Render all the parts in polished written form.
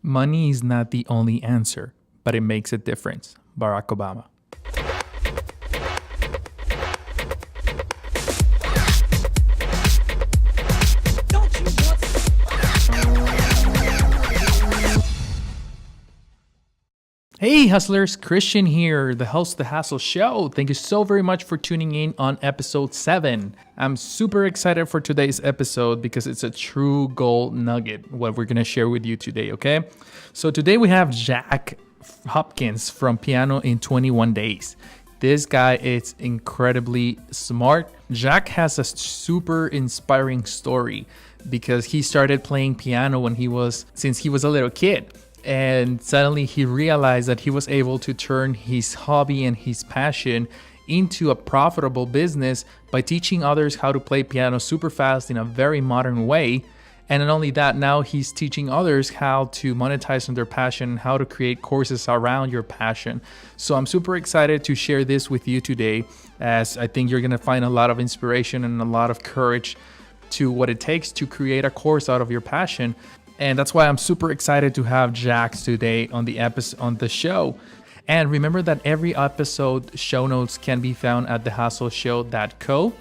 Money is not the only answer, but it makes a difference. Barack Obama. Hey hustlers, Christian here, the host of The Hustle Show. Thank you so very much for tuning in on episode 7. I'm super excited for today's episode because it's a true gold nugget, what we're going to share with you today, okay? So today we have Jacques Hopkins from Piano in 21 Days. This guy is incredibly smart. Jacques has a super inspiring story because he started playing piano since he was a little kid. And suddenly he realized that he was able to turn his hobby and his passion into a profitable business by teaching others how to play piano super fast in a very modern way. And not only that, now he's teaching others how to monetize on their passion, how to create courses around your passion. So I'm super excited to share this with you today, as I think you're going to find a lot of inspiration and a lot of courage to what it takes to create a course out of your passion. And that's why I'm super excited to have Jacques today on the show. And remember that every episode show notes can be found at thehustleshow.co.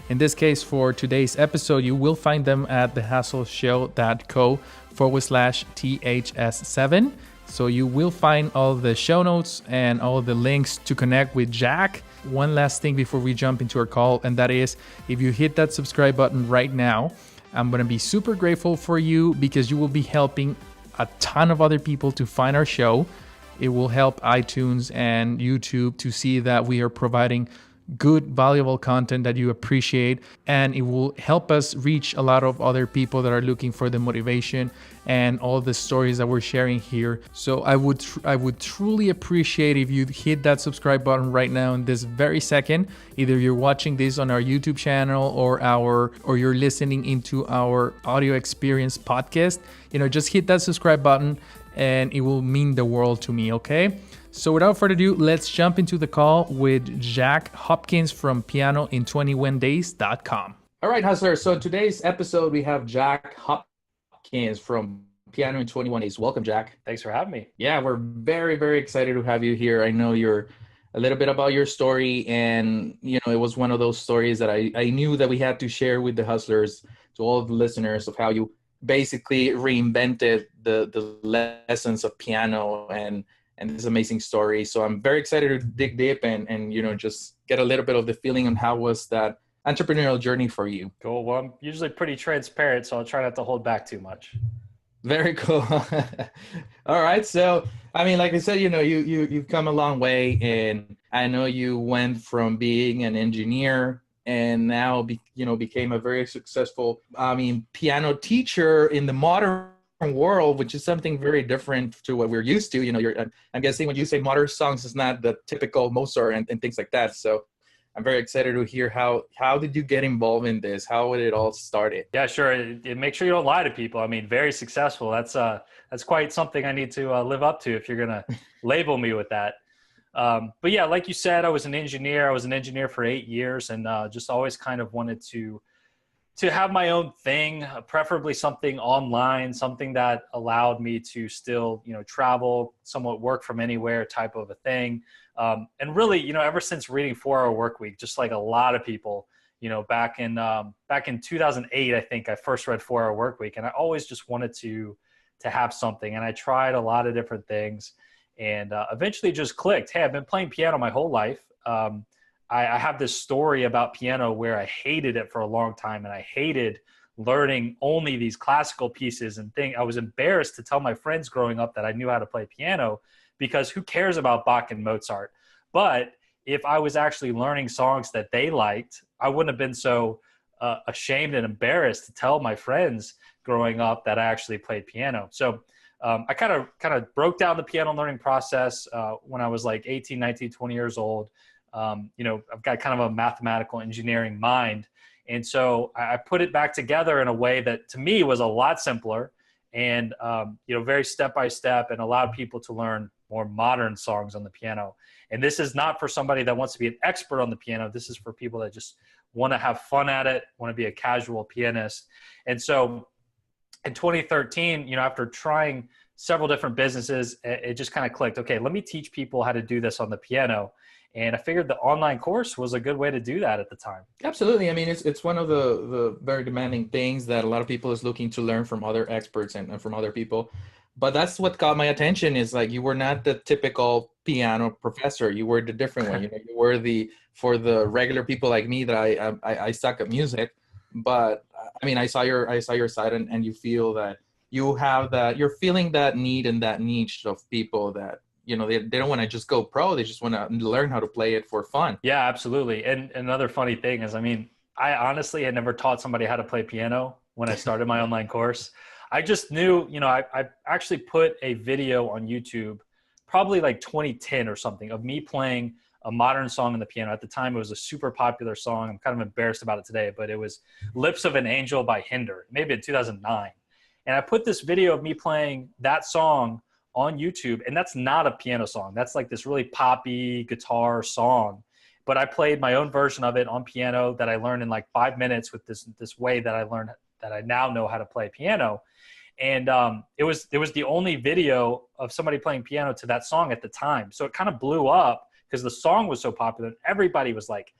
In this case, for today's episode, you will find them at thehustleshow.co/THS7. So you will find all the show notes and all the links to connect with Jacques. One last thing before we jump into our call, and that is if you hit that subscribe button right now, I'm going to be super grateful for you because you will be helping a ton of other people to find our show. It will help iTunes and YouTube to see that we are providing good, valuable content that you appreciate, and it will help us reach a lot of other people that are looking for the motivation and all the stories that we're sharing here. So I would truly appreciate if you hit that subscribe button right now in this very second. Either you're watching this on our YouTube channel or you're listening into our audio experience podcast. Just hit that subscribe button and it will mean the world to me, okay? So without further ado, let's jump into the call with Jacques Hopkins from pianoin21days.com. All right, hustlers. So today's episode, we have Jacques Hopkins from Piano in 21 Days. Welcome, Jacques. Thanks for having me. Yeah, we're very, very excited to have you here. I know you're a little bit about your story, and it was one of those stories that I knew that we had to share with the hustlers, to all of the listeners, of how you basically reinvented the lessons of piano and this amazing story. So I'm very excited to dig deep and just get a little bit of the feeling on how was that entrepreneurial journey for you. Cool. Well, I'm usually pretty transparent, so I'll try not to hold back too much. Very cool. All right. So, like I said, you've come a long way, and I know you went from being an engineer and now, became a very successful, piano teacher in the modern world, which is something very different to what we're used to. I'm guessing when you say modern songs, it's not the typical Mozart and things like that. So I'm very excited to hear how did you get involved in this? How did it all started? Yeah, sure. Make sure you don't lie to people. Very successful. That's quite something I need to live up to if you're going to label me with that. But yeah, like you said, I was an engineer. I was an engineer for 8 years, and just always kind of wanted to have my own thing, preferably something online, something that allowed me to still, travel, somewhat work from anywhere type of a thing. And really, ever since reading 4-Hour Workweek, just like a lot of people, back in 2008, I think I first read 4-Hour Workweek, and I always just wanted to have something. And I tried a lot of different things, and eventually just clicked. Hey, I've been playing piano my whole life. I have this story about piano where I hated it for a long time, and I hated learning only these classical pieces and things. I was embarrassed to tell my friends growing up that I knew how to play piano, because who cares about Bach and Mozart? But if I was actually learning songs that they liked, I wouldn't have been so ashamed and embarrassed to tell my friends growing up that I actually played piano. So I kind of broke down the piano learning process when I was like 18, 19, 20 years old. I've got kind of a mathematical engineering mind. And so I put it back together in a way that to me was a lot simpler and, very step-by-step, and allowed people to learn more modern songs on the piano. And this is not for somebody that wants to be an expert on the piano. This is for people that just want to have fun at it, want to be a casual pianist. And so in 2013, after trying several different businesses, it just kind of clicked. Okay, let me teach people how to do this on the piano. And I figured the online course was a good way to do that at the time. Absolutely. I mean, it's one of the very demanding things that a lot of people is looking to learn from other experts and from other people. But that's what caught my attention is like you were not the typical piano professor. You were the different one. You know, you were for the regular people like me that I suck at music. But I mean, I saw your side and you feel that you have that you're feeling that need and that niche of people that you know they don't want to just go pro. They just want to learn how to play it for fun. Yeah, absolutely. And another funny thing is, I mean, I honestly had never taught somebody how to play piano when I started my online course. I just knew, you know, I actually put a video on YouTube, probably like 2010 or something, of me playing a modern song on the piano. At the time, it was a super popular song. I'm kind of embarrassed about it today, but it was Lips of an Angel by Hinder, maybe in 2009. And I put this video of me playing that song on YouTube, and that's not a piano song. That's like this really poppy guitar song. But I played my own version of it on piano that I learned in like 5 minutes with this way that I learned that I now know how to play piano. And it was the only video of somebody playing piano to that song at the time. So it kind of blew up because the song was so popular. Everybody was like,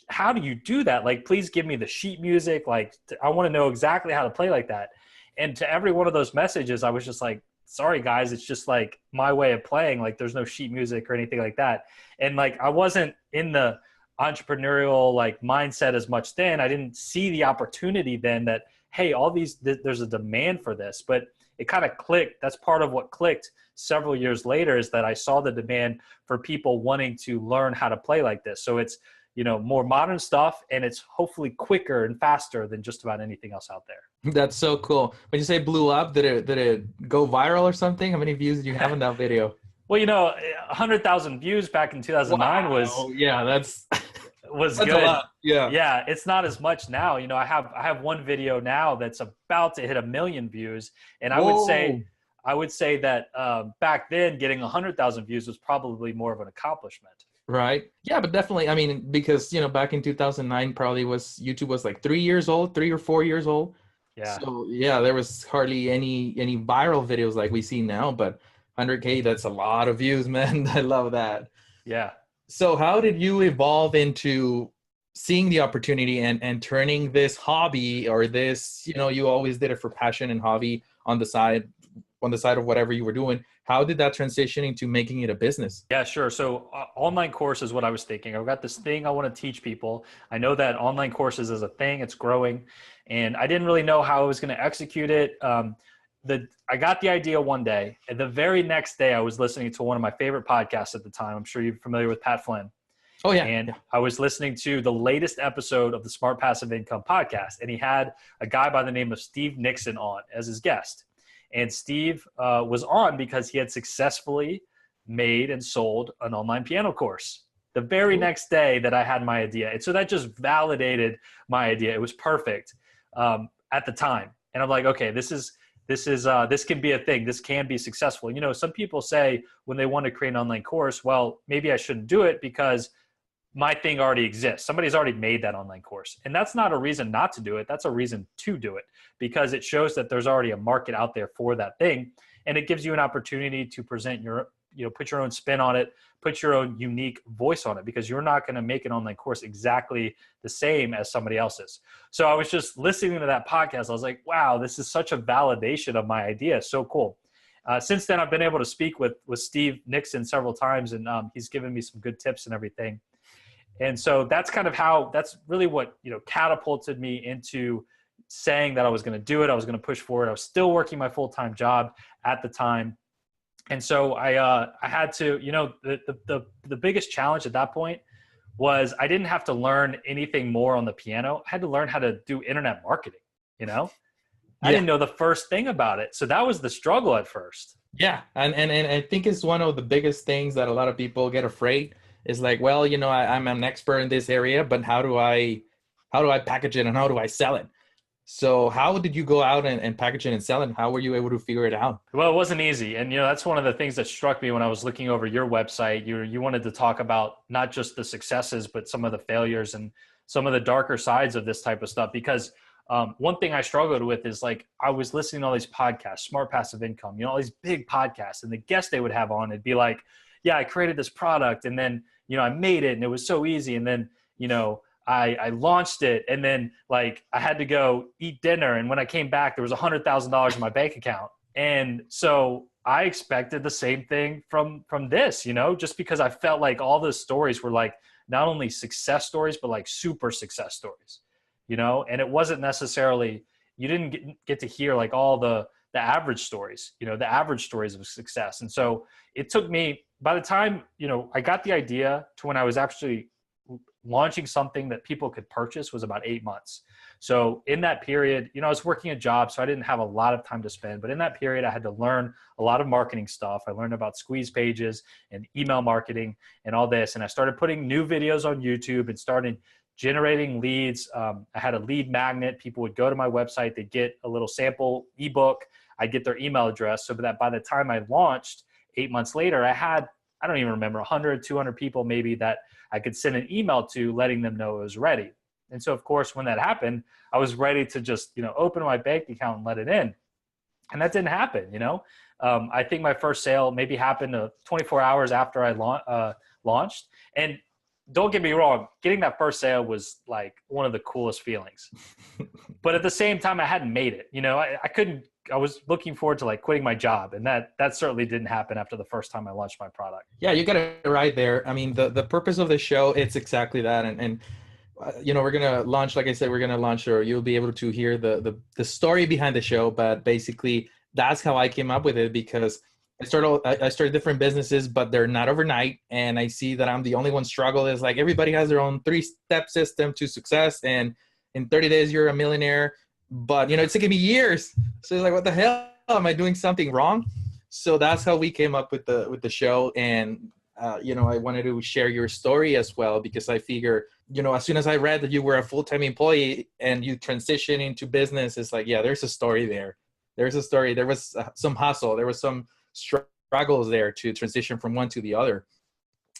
how do you do that? Like, please give me the sheet music. Like, I want to know exactly how to play like that. And to every one of those messages, I was just like, sorry guys, it's just like my way of playing. Like there's no sheet music or anything like that. And like, I wasn't in the entrepreneurial like mindset as much then. I didn't see the opportunity then that, hey, all these, there's a demand for this, but it kind of clicked. That's part of what clicked several years later is that I saw the demand for people wanting to learn how to play like this. So it's, you know, more modern stuff, and it's hopefully quicker and faster than just about anything else out there. That's so cool. When you say blew up, did it go viral or something? How many views did you have on that video? Well, you know, 100,000 views back in 2009 that's was that's good. a lot. Yeah. Yeah, it's not as much now. You know, I have one video now that's about to hit 1 million views, and I would say that back then getting 100,000 views was probably more of an accomplishment. Right. Yeah, but definitely. I mean, because, you know, back in 2009, probably YouTube was like 3 years old, 3 or 4 years old. Yeah. So yeah, there was hardly any viral videos like we see now, but 100K, that's a lot of views, man. I love that. Yeah. So how did you evolve into seeing the opportunity and turning this hobby or this, you know, you always did it for passion and hobby on the side of whatever you were doing. How did that transition into making it a business? Yeah, sure. So online course is what I was thinking. I've got this thing I want to teach people. I know that online courses is a thing, it's growing, and I didn't really know how I was going to execute it. I got the idea one day, and the very next day I was listening to one of my favorite podcasts at the time. I'm sure you're familiar with Pat Flynn. Oh yeah. And yeah. I was listening to the latest episode of the Smart Passive Income podcast, and he had a guy by the name of Steve Nixon on as his guest. And Steve was on because he had successfully made and sold an online piano course the very next day that I had my idea. And so that just validated my idea. It was perfect at the time. And I'm like, okay, this can be a thing. This can be successful. You know, some people say when they want to create an online course, well, maybe I shouldn't do it because my thing already exists. Somebody's already made that online course. And that's not a reason not to do it. That's a reason to do it because it shows that there's already a market out there for that thing. And it gives you an opportunity to present put your own spin on it, put your own unique voice on it, because you're not going to make an online course exactly the same as somebody else's. So I was just listening to that podcast. I was like, wow, this is such a validation of my idea. So cool. Since then, I've been able to speak with Steve Nixon several times, and he's given me some good tips and everything. And so that's really what, you know, catapulted me into saying that I was going to do it. I was going to push forward. I was still working my full-time job at the time. And so I had to, you know, the biggest challenge at that point was I didn't have to learn anything more on the piano. I had to learn how to do internet marketing, you know? I didn't know the first thing about it. So that was the struggle at first. Yeah. And I think it's one of the biggest things that a lot of people get afraid is like, well, you know, I'm an expert in this area, but how do I package it and how do I sell it? So how did you go out and package it and sell it? And how were you able to figure it out? Well, it wasn't easy. And, you know, that's one of the things that struck me when I was looking over your website. You wanted to talk about not just the successes, but some of the failures and some of the darker sides of this type of stuff. Because one thing I struggled with is like, I was listening to all these podcasts, Smart Passive Income, you know, all these big podcasts, and the guests they would have on, it'd be like, yeah, I created this product, and then, you know, I made it and it was so easy. And then, you know, I launched it, and then like I had to go eat dinner. And when I came back, there was $100,000 in my bank account. And so I expected the same thing from this, you know, just because I felt like all the stories were like not only success stories, but like super success stories, you know. And it wasn't necessarily, you didn't get to hear like all the average stories, you know, the average stories of success. And so it took me, by the time, you know, I got the idea to when I was actually launching something that people could purchase, was about 8 months. So in that period, you know, I was working a job, so I didn't have a lot of time to spend. But in that period, I had to learn a lot of marketing stuff. I learned about squeeze pages and email marketing and all this. And I started putting new videos on YouTube and started generating leads. I had a lead magnet. People would go to my website, they'd get a little sample ebook. I'd get their email address, so that by the time I launched 8 months later, I had, I don't even remember, 100, 200 people maybe that I could send an email to letting them know it was ready. And so, of course, when that happened, I was ready to just, you know, open my bank account and let it in. And that didn't happen, you know. I think my first sale maybe happened 24 hours after I launched. And don't get me wrong, getting that first sale was like one of the coolest feelings. But at the same time, I hadn't made it. You know, I was looking forward to like quitting my job. And that certainly didn't happen after the first time I launched my product. Yeah, you got it right there. I mean, the purpose of the show, it's exactly that. And you know, we're going to launch, like I said, we're going to launch, or you'll be able to hear the story behind the show. But basically, that's how I came up with it, because I started different businesses, but they're not overnight. And I see that I'm the only one struggle. Is like everybody has their own 3-step system to success. And in 30 days, you're a millionaire. But, you know, it's taking me years. So it's like, what the hell? Am I doing something wrong? So that's how we came up with the show. And, you know, I wanted to share your story as well, because I figure, you know, as soon as I read that you were a full-time employee and you transition into business, it's like, yeah, there's a story there. There's a story. There was some hustle. There was some struggles there to transition from one to the other.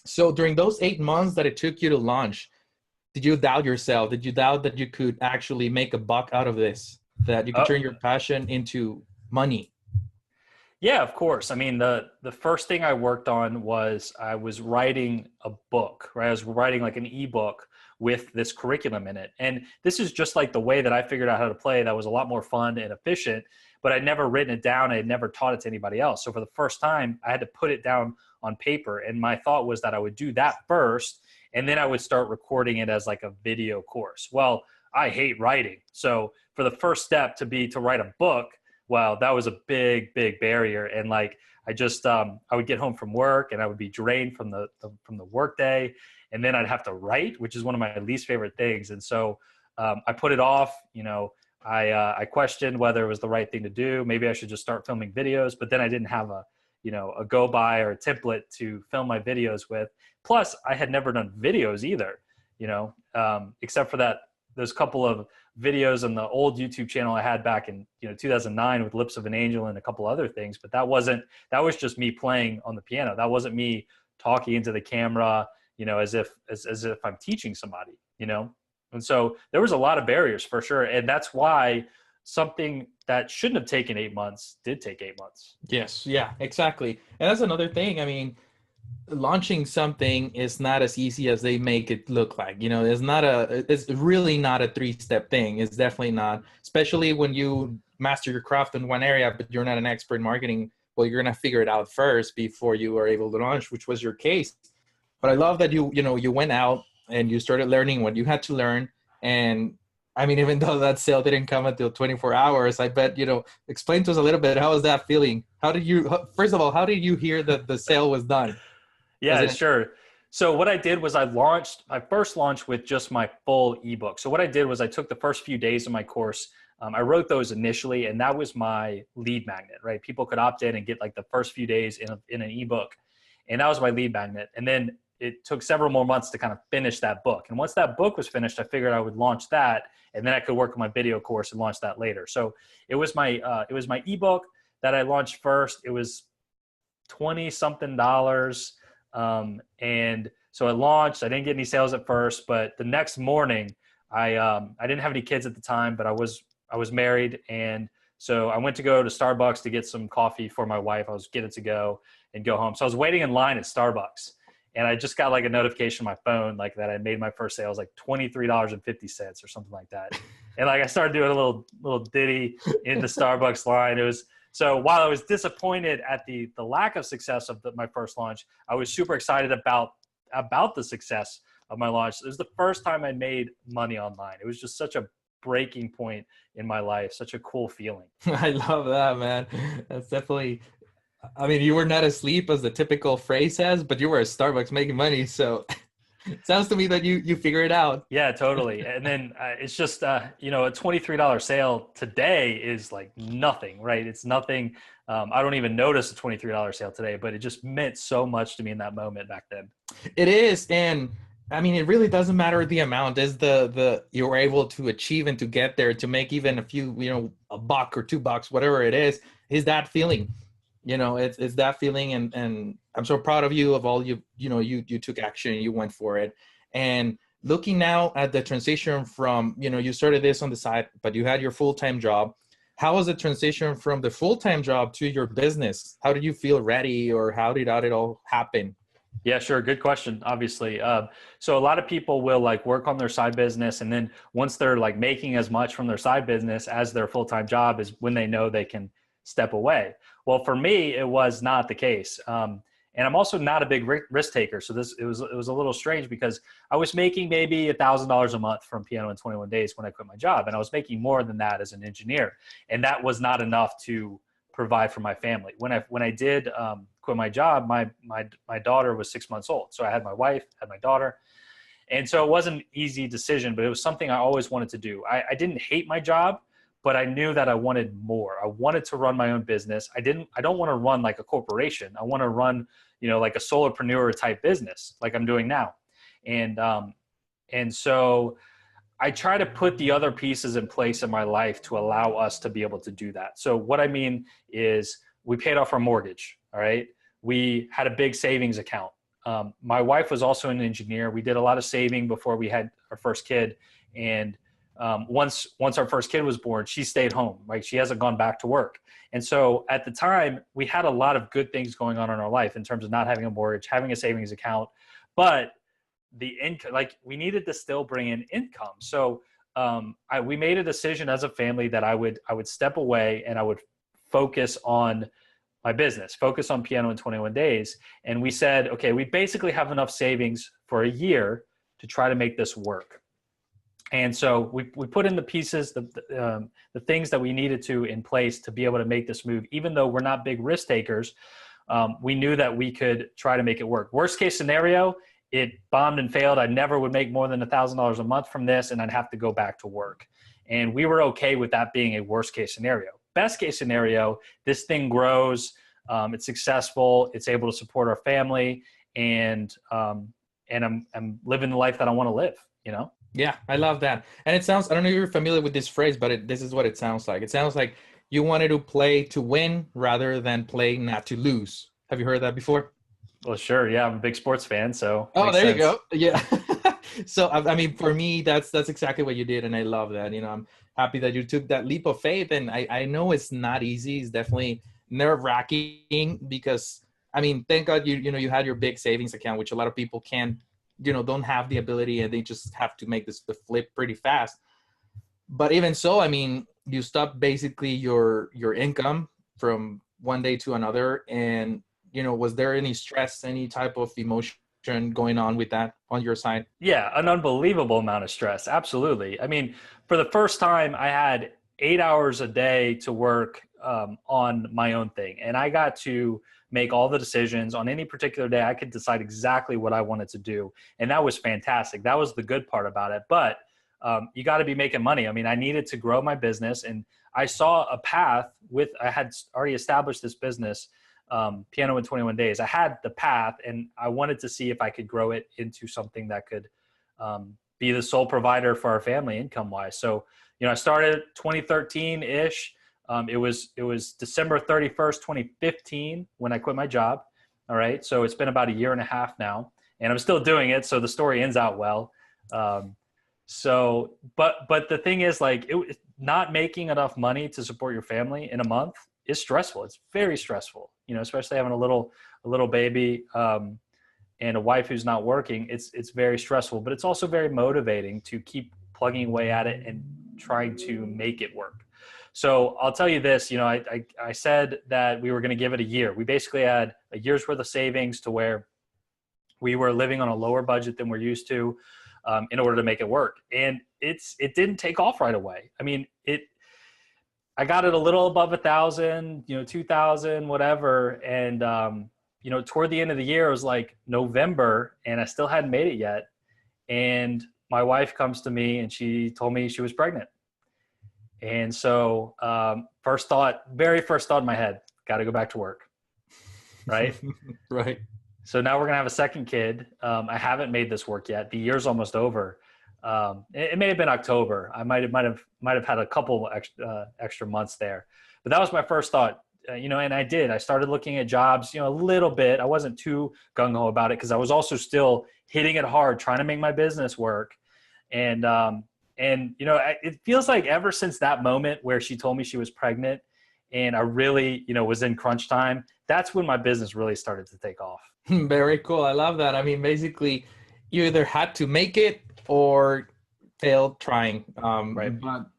So during those 8 months that it took you to launch, did you doubt yourself? Did you doubt that you could actually make a buck out of this, that you could turn your passion into money? Yeah, of course. I mean, the first thing I worked on was I was writing a book, right? I was writing like an ebook with this curriculum in it. And this is just like the way that I figured out how to play. That was a lot more fun and efficient, but I'd never written it down. I had never taught it to anybody else. So for the first time, I had to put it down on paper. And my thought was that I would do that first, and then I would start recording it as like a video course. Well, I hate writing. So for the first step to write a book, wow, that was a big, big barrier. And like, I just, I would get home from work and I would be drained from the work day. And then I'd have to write, which is one of my least favorite things. And so I put it off. You know, I questioned whether it was the right thing to do. Maybe I should just start filming videos, but then I didn't have a go by or a template to film my videos with. Plus I had never done videos either, you know, except for those couple of videos on the old YouTube channel I had back in 2009 with Lips of an Angel and a couple other things. But that was just me playing on the piano. That wasn't me talking into the camera, you know, as if I'm teaching somebody, you know. And so there was a lot of barriers for sure. And that's why something that shouldn't have taken 8 months did take 8 months. Yes. Yeah, exactly. And that's another thing. I mean, launching something is not as easy as they make it look like. You know, it's really not a 3-step thing. It's definitely not, especially when you master your craft in one area, but you're not an expert in marketing. Well, you're going to figure it out first before you are able to launch, which was your case. But I love that you went out and you started learning what you had to learn. And I mean, even though that sale didn't come until 24 hours, I bet, explain to us a little bit, how was that feeling? First of all, how did you hear that the sale was done? Yeah, sure. So what I did was I first launched with just my full ebook. So what I did was I took the first few days of my course. I wrote those initially, and that was my lead magnet, right? People could opt in and get like the first few days in an ebook. And that was my lead magnet. And then it took several more months to kind of finish that book. And once that book was finished, I figured I would launch that, and then I could work on my video course and launch that later. So it was my ebook that I launched first. It was $20-something. And so I launched. I didn't get any sales at first, but the next morning I didn't have any kids at the time, but I was married. And so I went to go to Starbucks to get some coffee for my wife. I was getting to go and go home. So I was waiting in line at Starbucks, and I just got like a notification on my phone, like that I made my first sale. It was like $23.50 or something like that. And like I started doing a little ditty in the Starbucks line. It was, so while I was disappointed at the lack of success of my first launch, I was super excited about the success of my launch. It was the first time I made money online. It was just such a breaking point in my life, such a cool feeling. I love that, man. That's definitely, I mean, you were not asleep as the typical phrase says, but you were at Starbucks making money. So it sounds to me that you figure it out. Yeah, totally. And then it's just, a $23 sale today is like nothing, right? It's nothing. I don't even notice a $23 sale today, but it just meant so much to me in that moment back then. It is. And I mean, it really doesn't matter the amount, is the you're able to achieve and to get there, to make even a few, a buck or $2, whatever it is that feeling. It's that feeling, and I'm so proud of you of all you took action, you went for it. And looking now at the transition from, you started this on the side, but you had your full-time job. How was the transition from the full-time job to your business? How did you feel ready, or how did it all happen? Yeah, sure. Good question. Obviously. So a lot of people will like work on their side business. And then once they're like making as much from their side business as their full-time job is when they know they can step away. Well, for me, it was not the case. And I'm also not a big risk taker. So it was a little strange because I was making maybe $1,000 a month from Piano in 21 Days when I quit my job. And I was making more than that as an engineer. And that was not enough to provide for my family. When I did quit my job, my daughter was 6 months old. So I had my wife, had my daughter. And so it wasn't an easy decision, but it was something I always wanted to do. I didn't hate my job, but I knew that I wanted more. I wanted to run my own business. I don't want to run like a corporation. I want to run, like a solopreneur type business like I'm doing now. And so I try to put the other pieces in place in my life to allow us to be able to do that. So what I mean is we paid off our mortgage. All right. We had a big savings account. My wife was also an engineer. We did a lot of saving before we had our first kid. And once our first kid was born, she stayed home, right? She hasn't gone back to work. And so at the time we had a lot of good things going on in our life in terms of not having a mortgage, having a savings account, but the income, like we needed to still bring in income. So we made a decision as a family that I would step away and I would focus on my business, focus on Piano in 21 Days. And we said, okay, we basically have enough savings for a year to try to make this work. And so we put in the pieces, the things that we needed to in place to be able to make this move. Even though we're not big risk takers, we knew that we could try to make it work. Worst case scenario, it bombed and failed. I never would make more than $1,000 a month from this, and I'd have to go back to work. And we were okay with that being a worst case scenario. Best case scenario, this thing grows, it's successful, it's able to support our family, and I'm living the life that I want to live, Yeah, I love that. And it sounds, I don't know if you're familiar with this phrase, but this is what it sounds like. It sounds like you wanted to play to win rather than play not to lose. Have you heard that before? Well, sure. Yeah, I'm a big sports fan. So oh, there you go. Yeah. So I mean, for me, that's exactly what you did, and I love that. I'm happy that you took that leap of faith. And I know it's not easy. It's definitely nerve-wracking because I mean, thank God you had your big savings account, which a lot of people can't, don't have the ability, and they just have to make the flip pretty fast. But even so, I mean, you stop basically your income from one day to another, and was there any stress, any type of emotion going on with that on your side? Yeah, an unbelievable amount of stress. Absolutely. I mean, for the first time, I had 8 hours a day to work on my own thing. And I got to make all the decisions on any particular day. I could decide exactly what I wanted to do. And that was fantastic. That was the good part about it. But you got to be making money. I mean, I needed to grow my business, and I saw a path I had already established this business, Piano in 21 Days. I had the path, and I wanted to see if I could grow it into something that could be the sole provider for our family income wise. So, I started 2013-ish. It was December 31st, 2015 when I quit my job. All right. So it's been about a year and a half now, and I'm still doing it. So the story ends out well. So, but the thing is, like, not making enough money to support your family in a month is stressful. It's very stressful, especially having a little baby, and a wife who's not working. It's very stressful, but it's also very motivating to keep plugging away at it and trying to make it work. So I'll tell you this, I said that we were going to give it a year. We basically had a year's worth of savings to where we were living on a lower budget than we're used to, in order to make it work. And it didn't take off right away. I mean, I got it a little above 1,000, 2,000, whatever. And, toward the end of the year, it was like November and I still hadn't made it yet. And my wife comes to me and she told me she was pregnant. And so, very first thought in my head, got to go back to work. Right. Right. So now we're going to have a second kid. I haven't made this work yet. The year's almost over. It may have been October. I might have had a couple extra months there, but that was my first thought. And I started looking at jobs, a little bit. I wasn't too gung ho about it because I was also still hitting it hard, trying to make my business work. And it feels like ever since that moment where she told me she was pregnant and I really, was in crunch time, that's when my business really started to take off. Very cool. I love that. I mean, basically you either had to make it or failed trying. Right.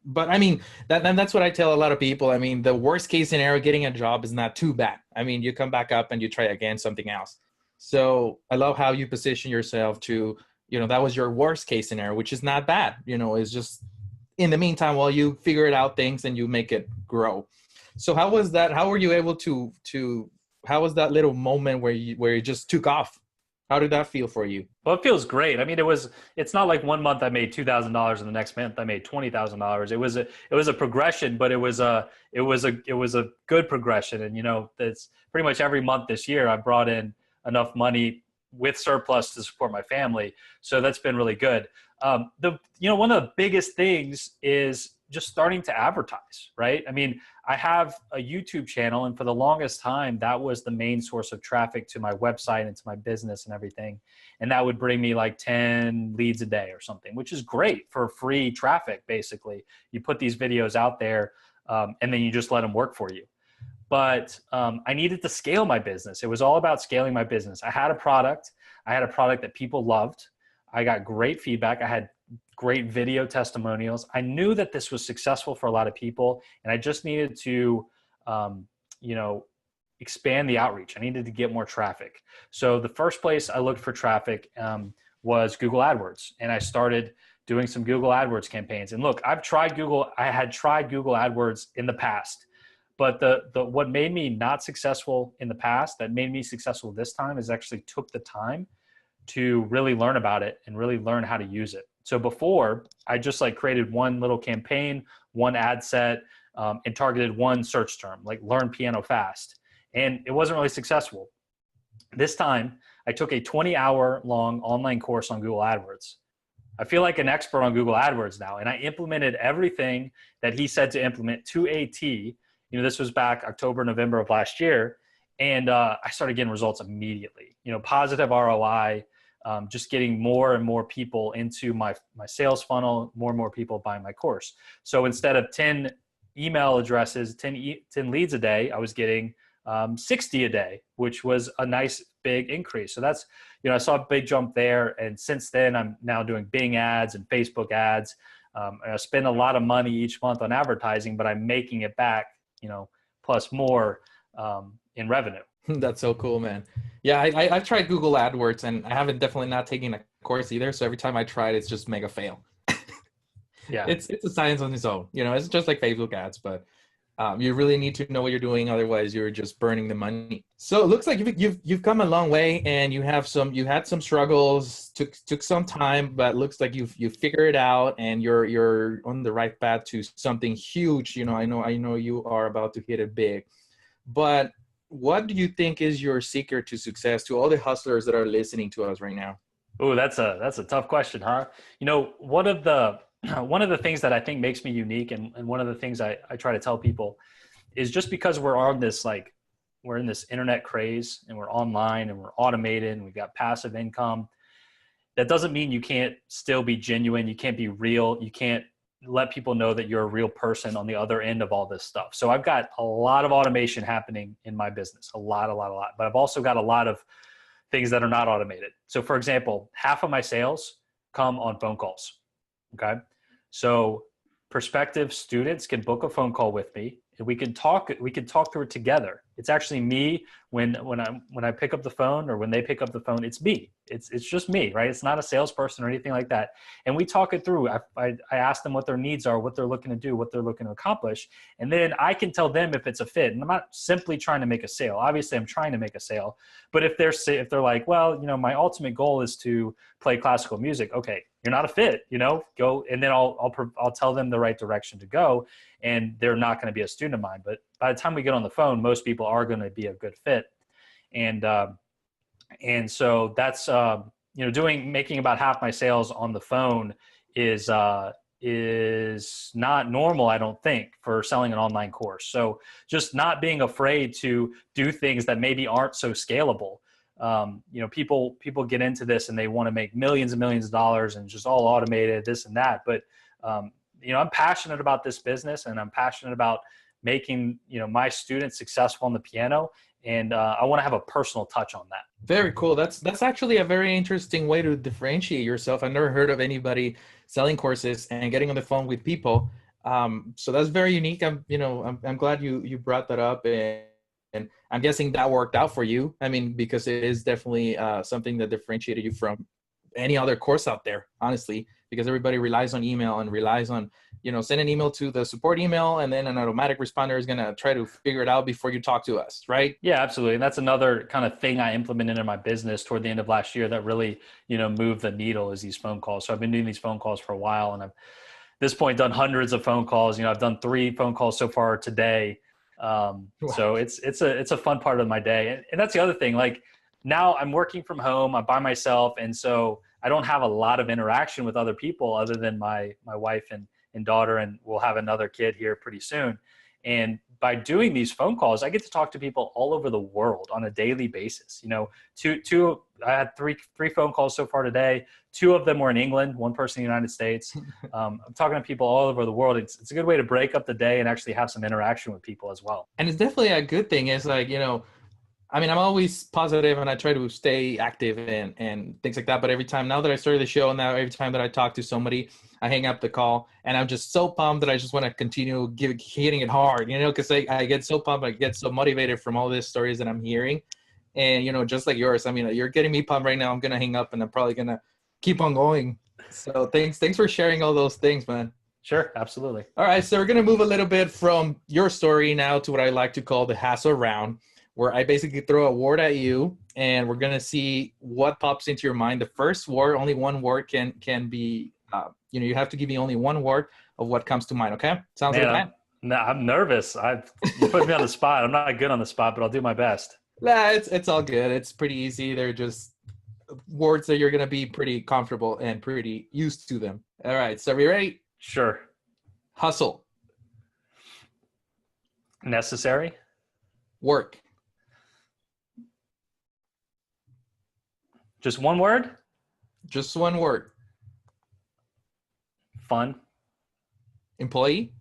But I mean, that's what I tell a lot of people. I mean, the worst case scenario, getting a job is not too bad. I mean, you come back up and you try again, something else. So I love how you position yourself to, that was your worst case scenario, which is not bad. It's just in the meantime, while you figure it out things and you make it grow. So how was that? How were you able to how was that little moment where you just took off? How did that feel for you? Well, it feels great. I mean, it's not like one month I made $2,000 and the next month I made $20,000. It was a progression, but it was a good progression. And, that's pretty much every month this year I brought in enough money with surplus to support my family. So that's been really good. One of the biggest things is just starting to advertise, right? I mean, I have a YouTube channel, and for the longest time, that was the main source of traffic to my website and to my business and everything. And that would bring me like 10 leads a day or something, which is great for free traffic. Basically, you put these videos out there, and then you just let them work for you. But I needed to scale my business. It was all about scaling my business. I had a product that people loved. I got great feedback. I had great video testimonials. I knew that this was successful for a lot of people, and I just needed to, expand the outreach. I needed to get more traffic. So the first place I looked for traffic was Google AdWords, and I started doing some Google AdWords campaigns. And look, I had tried Google AdWords in the past, but what made me not successful in the past that made me successful this time is actually took the time to really learn about it and really learn how to use it. So before, I just created one little campaign, one ad set, and targeted one search term, like learn piano fast. And it wasn't really successful. This time, I took a 20-hour-long online course on Google AdWords. I feel like an expert on Google AdWords now, and I implemented everything that he said to implement to a T. This was back October, November of last year, and I started getting results immediately. Positive ROI. Just getting more and more people into my sales funnel, more and more people buying my course. So instead of 10 email addresses, 10 leads a day, I was getting 60 a day, which was a nice big increase. So that's, I saw a big jump there. And since then, I'm now doing Bing ads and Facebook ads. I spend a lot of money each month on advertising, but I'm making it back, plus more in revenue. That's so cool, man. Yeah, I've tried Google AdWords, and I haven't definitely not taken a course either. So every time I try it, it's just mega fail. Yeah, it's a science on its own. It's just like Facebook ads, but you really need to know what you're doing. Otherwise, you're just burning the money. So it looks like you've come a long way, and you had some struggles. Took some time, but looks like you figured it out, and you're on the right path to something huge. I know you are about to hit it big, but what do you think is your secret to success to all the hustlers that are listening to us right now? Oh, that's a tough question, huh? One of the things that I think makes me unique, and one of the things I try to tell people is just because we're in this internet craze and we're online and we're automated and we've got passive income, that doesn't mean you can't still be genuine. You can't be real. You can't let people know that you're a real person on the other end of all this stuff. So I've got a lot of automation happening in my business, a lot. But I've also got a lot of things that are not automated. So for example, half of my sales come on phone calls. Okay. So prospective students can book a phone call with me and we can talk through it together. It's actually me when I pick up the phone, or when they pick up the phone, it's me. It's just me, right? It's not a salesperson or anything like that. And we talk it through. I ask them what their needs are, what they're looking to do, what they're looking to accomplish. And then I can tell them if it's a fit. And I'm not simply trying to make a sale. Obviously I'm trying to make a sale, but if they're like, well, my ultimate goal is to play classical music. Okay. You're not a fit, go. And then I'll tell them the right direction to go, and they're not going to be a student of mine. But by the time we get on the phone, most people are going to be a good fit. And so that's, making about half my sales on the phone is not normal, I don't think, for selling an online course. So just not being afraid to do things that maybe aren't so scalable. People get into this and they want to make millions and millions of dollars and just all automated, this and that. But, I'm passionate about this business, and I'm passionate about making, my students successful on the piano. And I want to have a personal touch on that. Very cool. That's actually a very interesting way to differentiate yourself. I've never heard of anybody selling courses and getting on the phone with people. So that's very unique. I'm glad you brought that up, and I'm guessing that worked out for you. I mean, because it is definitely something that differentiated you from any other course out there, honestly, because everybody relies on email and relies on, send an email to the support email, and then an automatic responder is going to try to figure it out before you talk to us, right? Yeah, absolutely. And that's another kind of thing I implemented in my business toward the end of last year that really, moved the needle, is these phone calls. So I've been doing these phone calls for a while, and I've at this point done hundreds of phone calls. I've done 3 phone calls so far today. So it's a fun part of my day. And that's the other thing. Like, now I'm working from home, I'm by myself. And so I don't have a lot of interaction with other people other than my wife and daughter, and we'll have another kid here pretty soon. And by doing these phone calls, I get to talk to people all over the world on a daily basis. I had three phone calls so far today. 2 of them were in England, 1 person in the United States. I'm talking to people all over the world. It's a good way to break up the day and actually have some interaction with people as well. And it's definitely a good thing. It's like, I'm always positive and I try to stay active and things like that. But every time, now that I started the show, now every time that I talk to somebody, I hang up the call and I'm just so pumped that I just want to continue hitting it hard, because I get so pumped, I get so motivated from all these stories that I'm hearing. And, just like yours, you're getting me pumped right now. I'm going to hang up and I'm probably going to keep on going. So thanks for sharing all those things, man. Sure, absolutely. All right, so we're going to move a little bit from your story now to what I like to call the hassle round, where I basically throw a word at you and we're going to see what pops into your mind. The first word, only one word can be, you have to give me only one word of what comes to mind. Okay. Sounds like that? I'm nervous. You put me on the spot. I'm not good on the spot, but I'll do my best. Nah, it's all good. It's pretty easy. They're just words that you're going to be pretty comfortable and pretty used to them. All right. So are we ready? Sure. Hustle. Necessary. Work. Just one word? Just one word. Fun. Employee.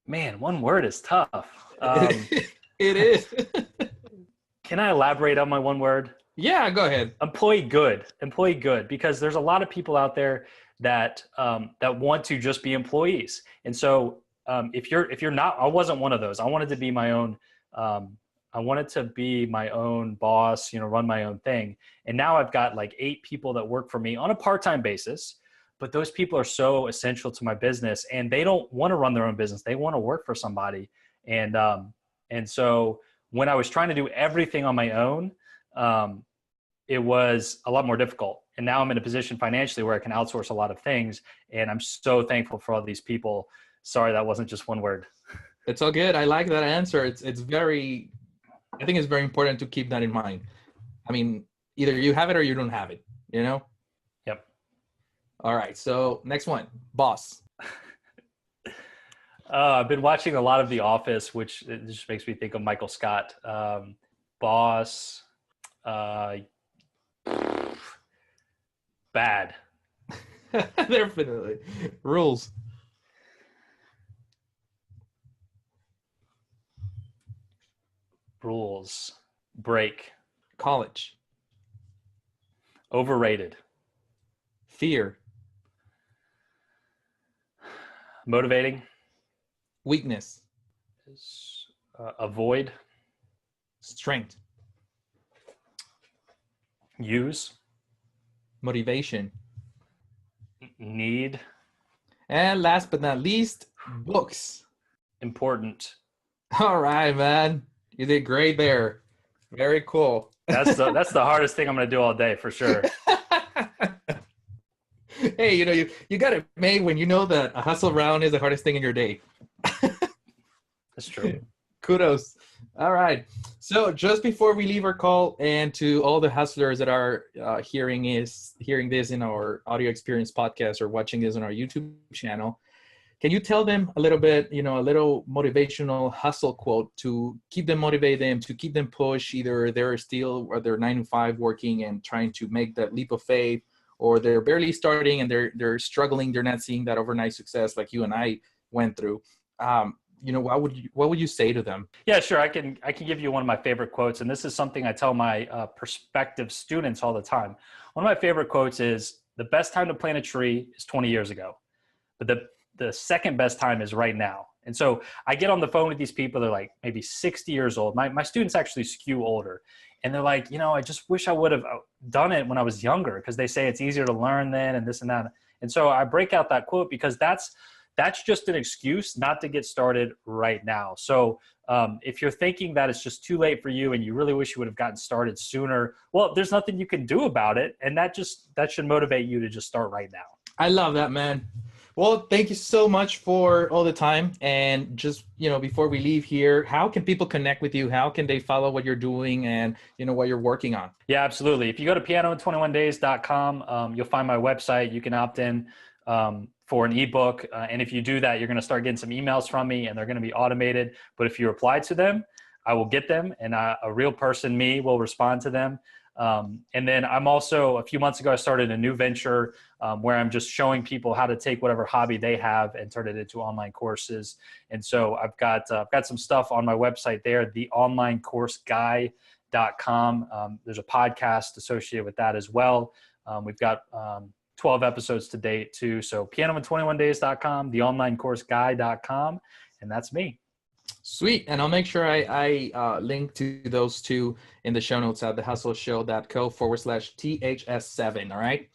Man, one word is tough. It is. Can I elaborate on my one word? Yeah, go ahead. Employee good, because there's a lot of people out there that want to just be employees. And so if you're not, I wasn't one of those. I wanted to be my own. I wanted to be my own boss, run my own thing. And now I've got like 8 people that work for me on a part-time basis, but those people are so essential to my business and they don't want to run their own business. They want to work for somebody. And so when I was trying to do everything on my own, it was a lot more difficult. And now I'm in a position financially where I can outsource a lot of things. And I'm so thankful for all these people. Sorry, that wasn't just one word. It's all good. I like that answer. I think it's very important to keep that in mind. Either you have it or you don't have it, Yep. All right. So next one, boss. I've been watching a lot of The Office, which it just makes me think of Michael Scott. Boss. Bad. Definitely. Rules. Rules. Break. College. Overrated. Fear. Motivating. Weakness. Avoid. Strength. Use. Motivation. Need. And last but not least, books. Important. All right, man. You did great there. Very cool. That's the hardest thing I'm going to do all day for sure. Hey, you got it made when you know that a hustle round is the hardest thing in your day. That's true. Kudos. All right. So just before we leave our call, and to all the hustlers that are hearing this in our audio experience podcast or watching this on our YouTube channel, can you tell them a little bit, a little motivational hustle quote to keep them motivated, to keep them push, either they're still or they're 9 to 5 working and trying to make that leap of faith, or they're barely starting and they're struggling, they're not seeing that overnight success like you and I went through. What would you say to them? Yeah, sure. I can give you one of my favorite quotes, and this is something I tell my prospective students all the time. One of my favorite quotes is, "The best time to plant a tree is 20 years ago, but the second best time is right now." And so I get on the phone with these people. They're like maybe 60 years old. My students actually skew older, and they're like, I just wish I would have done it when I was younger, because they say it's easier to learn then and this and that. And so I break out that quote because that's just an excuse not to get started right now. So if you're thinking that it's just too late for you and you really wish you would have gotten started sooner, well, there's nothing you can do about it. And that should motivate you to just start right now. I love that, man. Well, thank you so much for all the time. And just, before we leave here, how can people connect with you? How can they follow what you're doing and, what you're working on? Yeah, absolutely. If you go to pianoin21days.com, you'll find my website. You can opt in for an ebook. And if you do that, you're going to start getting some emails from me, and they're going to be automated. But if you reply to them, I will get them, and a real person, me, will respond to them. And then I'm also, a few months ago, I started a new venture where I'm just showing people how to take whatever hobby they have and turn it into online courses. And so I've got some stuff on my website there, theonlinecourseguy.com. There's a podcast associated with that as well. We've got 12 episodes to date too. So pianoin21days.com, theonlinecourseguy.com, and that's me. Sweet. And I'll make sure I link to those two in the show notes at thehustleshow.co/THS7. All right.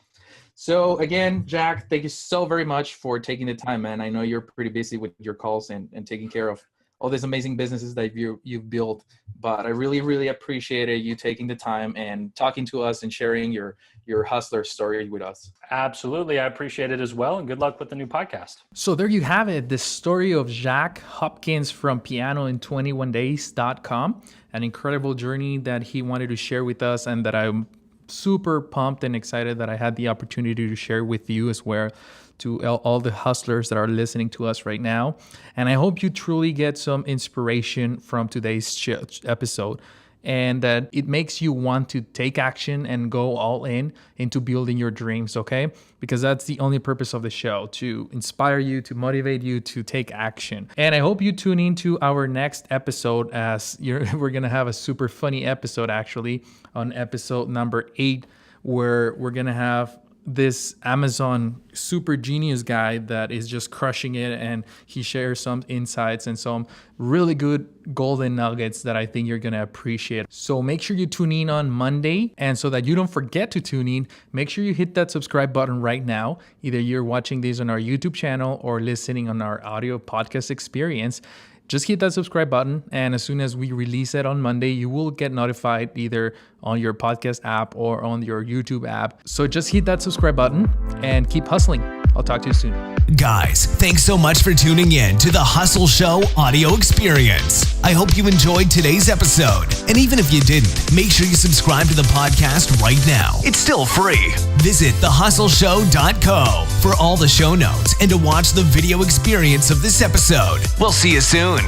So again, Jack, thank you so very much for taking the time, man. I know you're pretty busy with your calls and taking care of all these amazing businesses that you've built, but I really, really appreciated you taking the time and talking to us and sharing your hustler story with us. Absolutely. I appreciate it as well. And good luck with the new podcast. So there you have it. The story of Jacques Hopkins from pianoin21days.com, an incredible journey that he wanted to share with us, and that I'm super pumped and excited that I had the opportunity to share with you as well, to all the hustlers that are listening to us right now. And I hope you truly get some inspiration from today's episode, and that it makes you want to take action and go all in into building your dreams, okay? Because that's the only purpose of the show, to inspire you, to motivate you to take action. And I hope you tune into our next episode, as we're going to have a super funny episode actually on episode number 8, where we're going to have this Amazon super genius guy that is just crushing it, and he shares some insights and some really good golden nuggets that I think you're going to appreciate. So make sure you tune in on Monday, and so that you don't forget to tune in, make sure you hit that subscribe button right now. Either you're watching this on our YouTube channel or listening on our audio podcast experience. Just hit that subscribe button, and as soon as we release it on Monday, you will get notified either on your podcast app or on your YouTube app. So just hit that subscribe button and keep hustling. I'll talk to you soon. Guys, thanks so much for tuning in to the Hustle Show audio experience. I hope you enjoyed today's episode. And even if you didn't, make sure you subscribe to the podcast right now. It's still free. Visit thehustleshow.co for all the show notes and to watch the video experience of this episode. We'll see you soon.